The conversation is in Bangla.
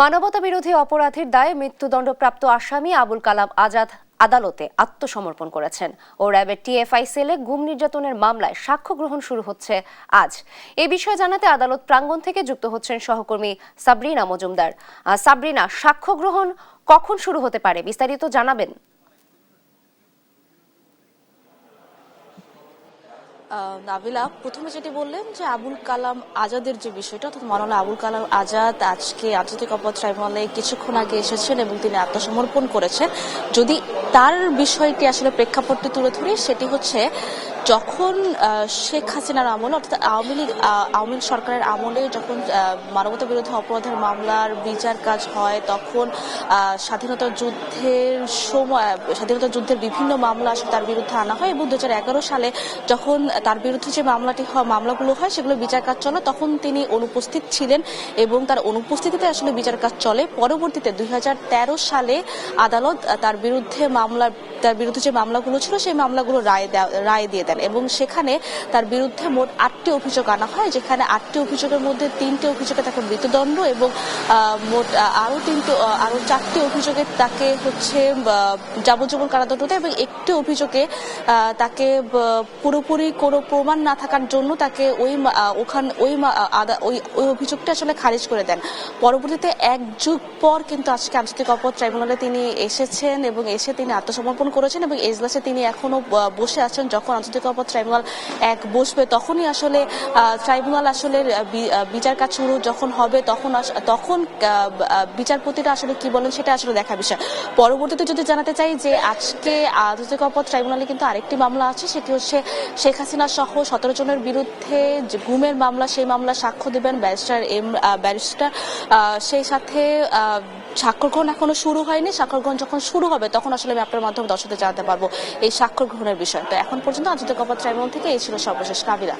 মানবতা বিরোধী অপরাধের দায়ে মৃত্যুদণ্ডপ্রাপ্ত আসামি আবুল কালাম আজাদ আদালতে আত্মসমর্পণ করেছেন ও র্যাবের টিএফআই সেলে গুম নির্যাতনের মামলায় সাক্ষ্য গ্রহণ শুরু হচ্ছে আজ। এ বিষয়ে জানাতে আদালত প্রাঙ্গণ থেকে যুক্ত হচ্ছেন সহকর্মী সাবরিনা মজুমদার। সাবরিনা, সাক্ষ্য গ্রহণ কখন শুরু হতে পারে, বিস্তারিত জানাবেন? নাবিলা, প্রথমে যেটি বললেন যে আবুল কালাম আজাদের যে বিষয়টা, অর্থাৎ মাওলানা আবুল কালাম আজাদ আজকে আন্তর্জাতিক অপরাধ ট্রাইব্যুনালে কিছুক্ষণ আগে এসেছেন এবং তিনি আত্মসমর্পণ করেছেন। যদি তার বিষয়টি আসলে প্রেক্ষাপটটি তুলে ধরি, সেটি হচ্ছে যখন শেখ হাসিনার আমলে, অর্থাৎ আওয়ামী লীগ সরকারের আমলে যখন মানবতা বিরোধী অপরাধের মামলার বিচার কাজ হয়, তখন স্বাধীনতা যুদ্ধের বিভিন্ন মামলা আসলে তার বিরুদ্ধে আনা হয় এবং 2011 সালে যখন তার বিরুদ্ধে যে মামলাগুলো হয় সেগুলো বিচার কাজ চলে, তখন তিনি অনুপস্থিত ছিলেন এবং তার অনুপস্থিতিতে আসলে বিচার কাজ চলে। পরবর্তীতে 2013 সালে আদালত তার বিরুদ্ধে যে মামলাগুলো ছিল সেই মামলাগুলো রায় দিয়ে দেন এবং সেখানে তার বিরুদ্ধে মোট 8টি অভিযোগ আনা হয়, যেখানে 8টি অভিযোগের মধ্যে 3টি অভিযোগে তাকে মৃত্যুদণ্ড এবং মোট আরো 4টি অভিযোগে তাকে হচ্ছে যাবজ্জীবন কারাদণ্ড দেয় এবং একটি অভিযোগে তাকে পুরোপুরি কোনো প্রমাণ না থাকার জন্য তাকে ওই অভিযোগটা আসলে খারিজ করে দেন। পরবর্তীতে 1 যুগ পর কিন্তু আজকে আন্তর্জাতিক অপরাধ ট্রাইব্যুনালে তিনি এসেছেন এবং এসে তিনি আত্মসমর্পণ করেছেন এবং এজলাসে তিনি এখনো বসে আছেন। যখন আন্তর্জাতিক অপরাধ ট্রাইব্যুনাল 1 বসবে তখনই আসলে ট্রাইব্যুনাল আসলে বিচার কাজ শুরু যখন হবে তখন বিচারপতিরা আসলে কি বলেন সেটা আসলে দেখা বিষয়। পরবর্তীতে যদি জানাতে চাই যে আজকে আন্তর্জাতিক অপরাধ ট্রাইব্যুনালে কিন্তু আরেকটি মামলা আছে, সেটি হচ্ছে শেখ হাসিনা সহ 17 জনের বিরুদ্ধে যে গুমের মামলা, সেই মামলা সাক্ষ্য দেবেন ব্যারিস্টার। সেই সাথে স্বাক্ষর গ্রহণ এখনো শুরু হয়নি। স্বাক্ষর গ্রহণ যখন শুরু হবে তখন আসলে আমি আপনার মাধ্যমে দর্শকদের জানাতে পারবো এই স্বাক্ষর গ্রহণের বিষয়। তো এখন পর্যন্ত আন্তর্জাতিক অপরাধ ট্রাইব্যুনাল থেকে এই ছিল সর্বশেষ। নাবিলা।